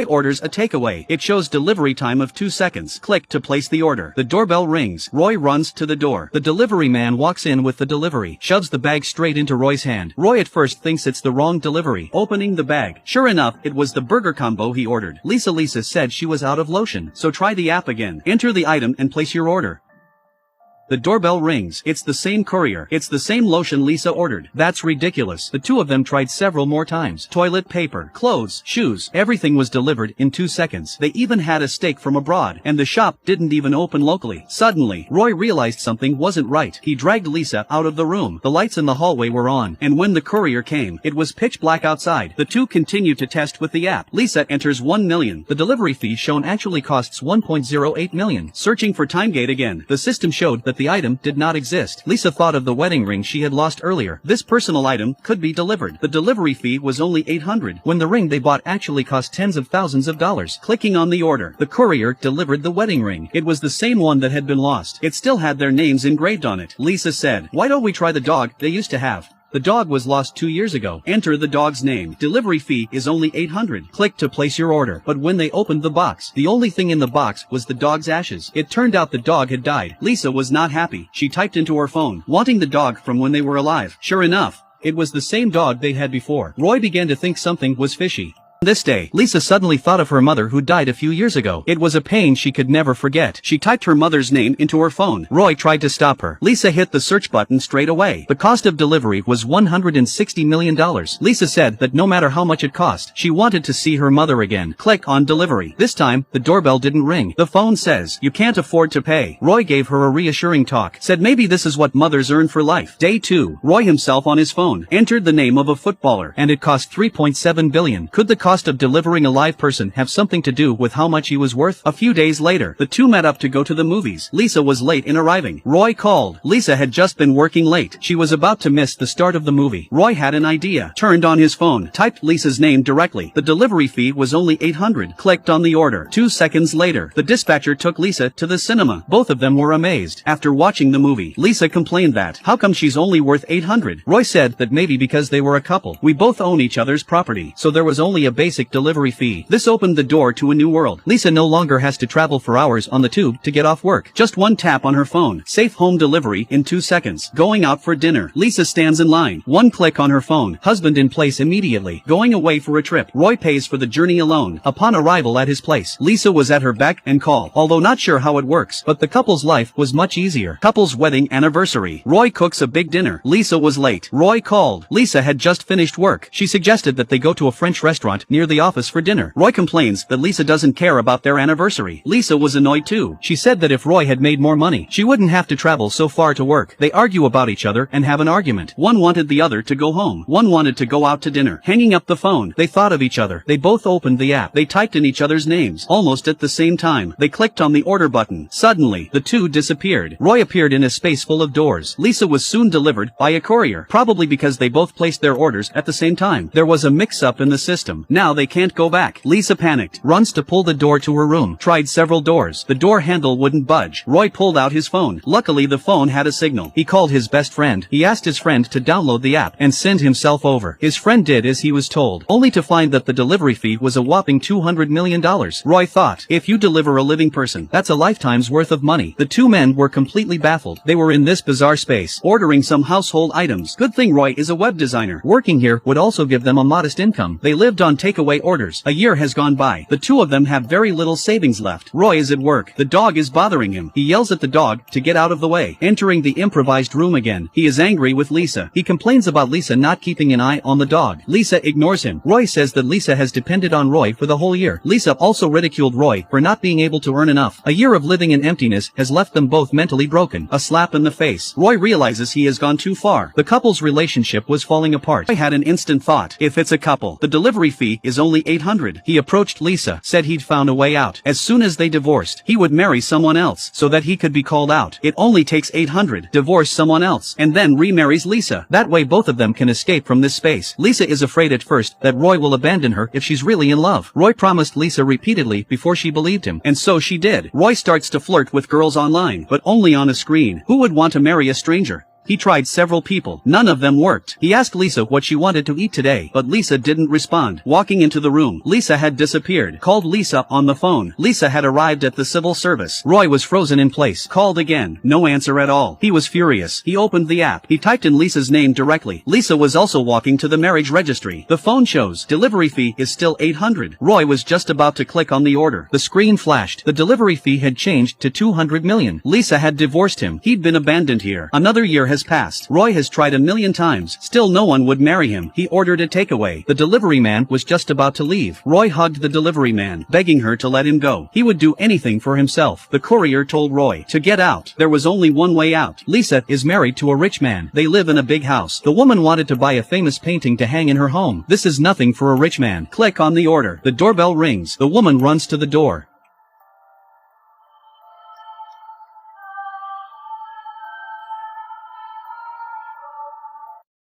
Roy orders a takeaway. It shows delivery time of 2 seconds. Click to place the order. The doorbell rings. Roy runs to the door. The delivery man walks in with the delivery, shoves the bag straight into Roy's hand. Roy at first thinks it's the wrong delivery. Opening the bag, sure enough, it was the burger combo he ordered. Lisa said she was out of lotion, so try the app again. Enter the item and place your order. The doorbell rings. It's the same courier. It's the same lotion Lisa ordered. That's ridiculous. The two of them tried several more times. Toilet paper, clothes, shoes, everything was delivered in 2 seconds. They even had a steak from abroad, and the shop didn't even open locally. Suddenly, Roy realized something wasn't right. He dragged Lisa out of the room. The lights in the hallway were on, and when the courier came, it was pitch black outside. The two continue to test with the app. Lisa enters 1 million. The delivery fee shown actually costs 1.08 million. Searching for Timegate again, the system showed that the item did not exist. Lisa thought of the wedding ring she had lost earlier. This personal item could be delivered. The delivery fee was only $800, when the ring they bought actually cost tens of thousands of dollars. Clicking on the order, the courier delivered the wedding ring. It was the same one that had been lost. It still had their names engraved on it. Lisa said, "Why don't we try the dog they used to have? The dog was lost 2 years ago." Enter the dog's name. Delivery fee is only $800. Click to place your order. But when they opened the box, the only thing in the box was the dog's ashes. It turned out the dog had died. Lisa was not happy. She typed into her phone, wanting the dog from when they were alive. Sure enough, it was the same dog they had before. Roy began to think something was fishy. This day, Lisa suddenly thought of her mother who died a few years ago. It was a pain she could never forget. She typed her mother's name into her phone. Roy tried to stop her. Lisa hit the search button straight away. The cost of delivery was $160 million. Lisa said that no matter how much it cost, she wanted to see her mother again. Click on delivery. This time, the doorbell didn't ring. The phone says, "You can't afford to pay." Roy gave her a reassuring talk. Said maybe this is what mothers earn for life. Day 2. Roy himself on his phone entered the name of a footballer, and it cost $3.7 billion. Could the cost of delivering a live person have something to do with how much he was worth? A few days later, the two met up to go to the movies. Lisa was late in arriving. Roy called. Lisa had just been working late. She was about to miss the start of the movie. Roy had an idea. Turned on his phone, typed Lisa's name directly. The delivery fee was only $800. Clicked on the order. 2 seconds later, the dispatcher took Lisa to the cinema. Both of them were amazed. After watching the movie, Lisa complained that, how come she's only worth $800? Roy said that maybe because they were a couple. We both own each other's property, so there was only a basic delivery fee. This opened the door to a new world. Lisa no longer has to travel for hours on the tube to get off work. Just one tap on her phone. Safe home delivery in 2 seconds. Going out for dinner. Lisa stands in line. One click on her phone. Husband in place immediately. Going away for a trip. Roy pays for the journey alone. Upon arrival at his place, Lisa was at her beck and call. Although not sure how it works, but the couple's life was much easier. Couple's wedding anniversary. Roy cooks a big dinner. Lisa was late. Roy called. Lisa had just finished work. She suggested that they go to a French restaurant near the office for dinner. Roy complains that Lisa doesn't care about their anniversary. Lisa was annoyed too. She said that if Roy had made more money, she wouldn't have to travel so far to work. They argue about each other and have an argument. One wanted the other to go home. One wanted to go out to dinner. Hanging up the phone, they thought of each other. They both opened the app. They typed in each other's names. Almost at the same time, they clicked on the order button. Suddenly, the two disappeared. Roy appeared in a space full of doors. Lisa was soon delivered by a courier. Probably because they both placed their orders at the same time. There was a mix-up in the system. Now they can't go back. Lisa panicked. Runs to pull the door to her room. Tried several doors. The door handle wouldn't budge. Roy pulled out his phone. Luckily the phone had a signal. He called his best friend. He asked his friend to download the app and send himself over. His friend did as he was told, only to find that the delivery fee was a whopping $200 million. Roy thought, if you deliver a living person, that's a lifetime's worth of money. The two men were completely baffled. They were in this bizarre space, ordering some household items. Good thing Roy is a web designer. Working here would also give them a modest income. They lived on takeaway orders. A year has gone by. The two of them have very little savings left. Roy is at work. The dog is bothering him. He yells at the dog to get out of the way. Entering the improvised room again, he is angry with Lisa. He complains about Lisa not keeping an eye on the dog. Lisa ignores him. Roy says that Lisa has depended on Roy for the whole year. Lisa also ridiculed Roy for not being able to earn enough. A year of living in emptiness has left them both mentally broken. A slap in the face. Roy realizes he has gone too far. The couple's relationship was falling apart. Roy had an instant thought. If it's a couple, the delivery fee is only $800. He approached Lisa, said he'd found a way out. As soon as they divorced, he would marry someone else so that he could be called out. It only takes $800. Divorce someone else, and then remarries Lisa. That way both of them can escape from this space. Lisa is afraid at first that Roy will abandon her if she's really in love. Roy promised Lisa repeatedly before she believed him, and so she did. Roy starts to flirt with girls online, but only on a screen. Who would want to marry a stranger? He tried several people. None of them worked. He asked Lisa what she wanted to eat today, but Lisa didn't respond. Walking into the room, Lisa had disappeared. Called Lisa on the phone. Lisa had arrived at the civil service. Roy was frozen in place. Called again. No answer at all. He was furious. He opened the app. He typed in Lisa's name directly. Lisa was also walking to the marriage registry. The phone shows delivery fee is still $800. Roy was just about to click on the order. The screen flashed. The delivery fee had changed to $200 million. Lisa had divorced him. He'd been abandoned here. Another year has passed. Roy has tried 1,000,000 times. Still no one would marry him. He ordered a takeaway. The delivery man was just about to leave. Roy hugged the delivery man, begging her to let him go. He would do anything for himself. The courier told Roy to get out. There was only one way out. Lisa is married to a rich man. They live in a big house. The woman wanted to buy a famous painting to hang in her home. This is nothing for a rich man. Click on the order. The doorbell rings. The woman runs to the door.